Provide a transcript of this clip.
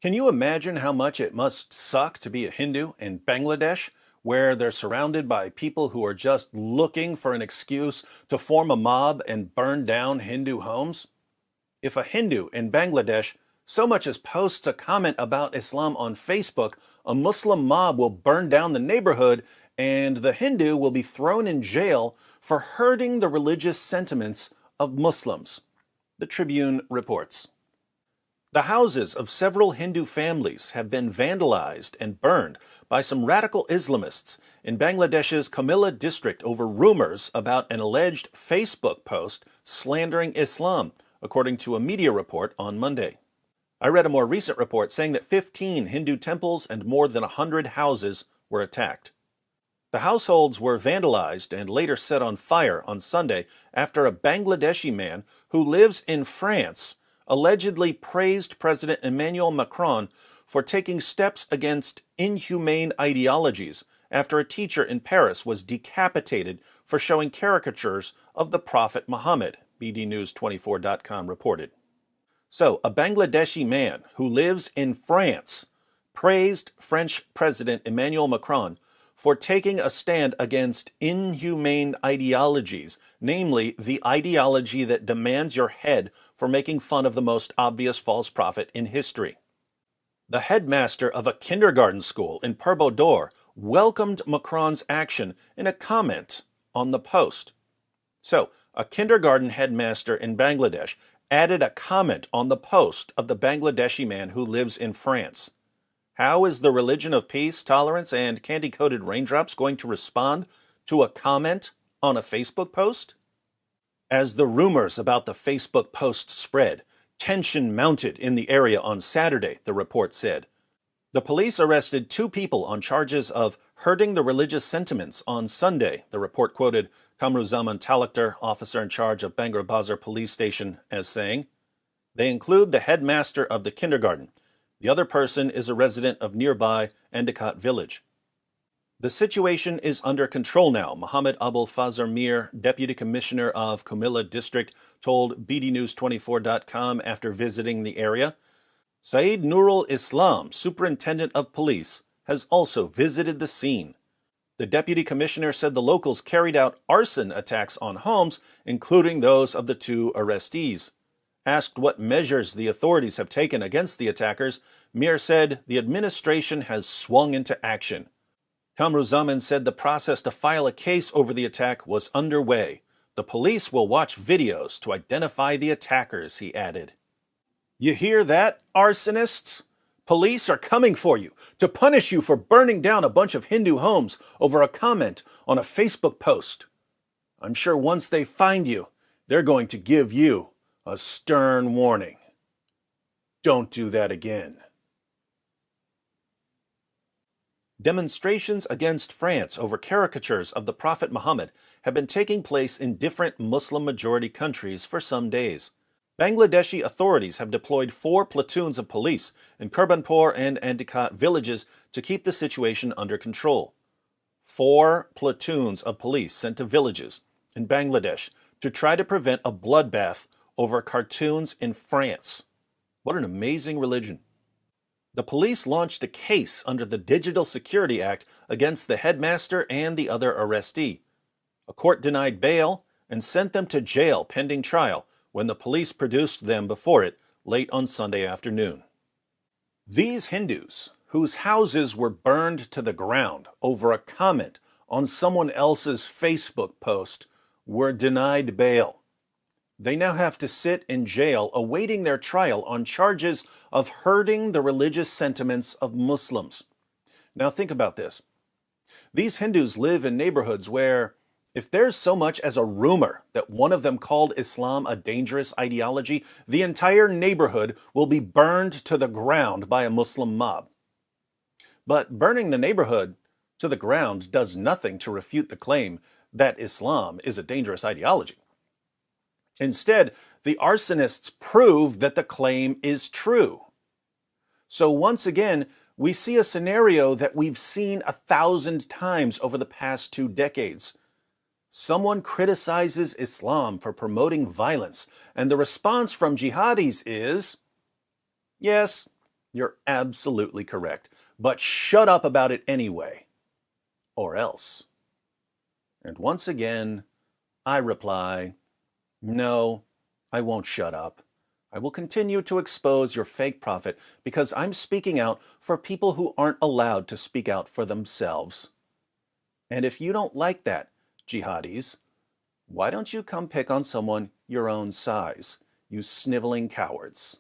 Can you imagine how much it must suck to be a Hindu in Bangladesh, where they're surrounded by people who are just looking for an excuse to form a mob and burn down Hindu homes? If a Hindu in Bangladesh so much as posts a comment about Islam on Facebook, a Muslim mob will burn down the neighborhood and the Hindu will be thrown in jail for hurting the religious sentiments of Muslims. The Tribune reports. The houses of several Hindu families have been vandalized and burned by some radical Islamists in Bangladesh's Comilla district over rumors about an alleged Facebook post slandering Islam, according to a media report on Monday. I read a more recent report saying that 15 Hindu temples and more than 100 houses were attacked. The households were vandalized and later set on fire on Sunday after a Bangladeshi man who lives in France allegedly praised President Emmanuel Macron for taking steps against inhumane ideologies after a teacher in Paris was decapitated for showing caricatures of the Prophet Muhammad, BDNews24.com reported. So, a Bangladeshi man who lives in France praised French President Emmanuel Macron for taking a stand against inhumane ideologies, namely the ideology that demands your head for making fun of the most obvious false prophet in history. The headmaster of a kindergarten school in Purbodor welcomed Macron's action in a comment on the post. So, a kindergarten headmaster in Bangladesh added a comment on the post of the Bangladeshi man who lives in France. How is the religion of peace, tolerance, and candy-coated raindrops going to respond to a comment on a Facebook post? As the rumors about the Facebook post spread, tension mounted in the area on Saturday, the report said. The police arrested 2 people on charges of hurting the religious sentiments on Sunday, the report quoted Kamruzaman Talukdar, officer in charge of Bangor Bazar police station, as saying. They include the headmaster of the kindergarten. The other person is a resident of nearby Endicott village. The situation is under control now, Muhammad Abul Fazar Mir, Deputy Commissioner of Comilla District, told BDNews24.com after visiting the area. Saeed Nurul Islam, Superintendent of Police, has also visited the scene. The Deputy Commissioner said the locals carried out arson attacks on homes, including those of the 2 arrestees. Asked what measures the authorities have taken against the attackers, Mir said the administration has swung into action. Kamruzaman said the process to file a case over the attack was underway. The police will watch videos to identify the attackers, he added. You hear that, arsonists? Police are coming for you to punish you for burning down a bunch of Hindu homes over a comment on a Facebook post. I'm sure once they find you, they're going to give you a stern warning. Don't do that again. Demonstrations against France over caricatures of the Prophet Muhammad have been taking place in different Muslim-majority countries for some days. Bangladeshi authorities have deployed 4 platoons of police in Kurbanpur and Endicott villages to keep the situation under control. 4 platoons of police sent to villages in Bangladesh to try to prevent a bloodbath over cartoons in France. What an amazing religion. The police launched a case under the Digital Security Act against the headmaster and the other arrestee. A court denied bail and sent them to jail pending trial when the police produced them before it late on Sunday afternoon. These Hindus, whose houses were burned to the ground over a comment on someone else's Facebook post, were denied bail. They now have to sit in jail awaiting their trial on charges of hurting the religious sentiments of Muslims. Now think about this. These Hindus live in neighborhoods where, if there's so much as a rumor that one of them called Islam a dangerous ideology, the entire neighborhood will be burned to the ground by a Muslim mob. But burning the neighborhood to the ground does nothing to refute the claim that Islam is a dangerous ideology. Instead, the arsonists prove that the claim is true. So once again, we see a scenario that we've seen 1,000 times over the past 2 decades. Someone criticizes Islam for promoting violence, and the response from jihadis is, yes, You're absolutely correct. But shut up about it anyway. Or else. And once again, I reply, no, I won't shut up. I will continue to expose your fake prophet because I'm speaking out for people who aren't allowed to speak out for themselves. And if you don't like that, jihadis, why don't you come pick on someone your own size, you sniveling cowards?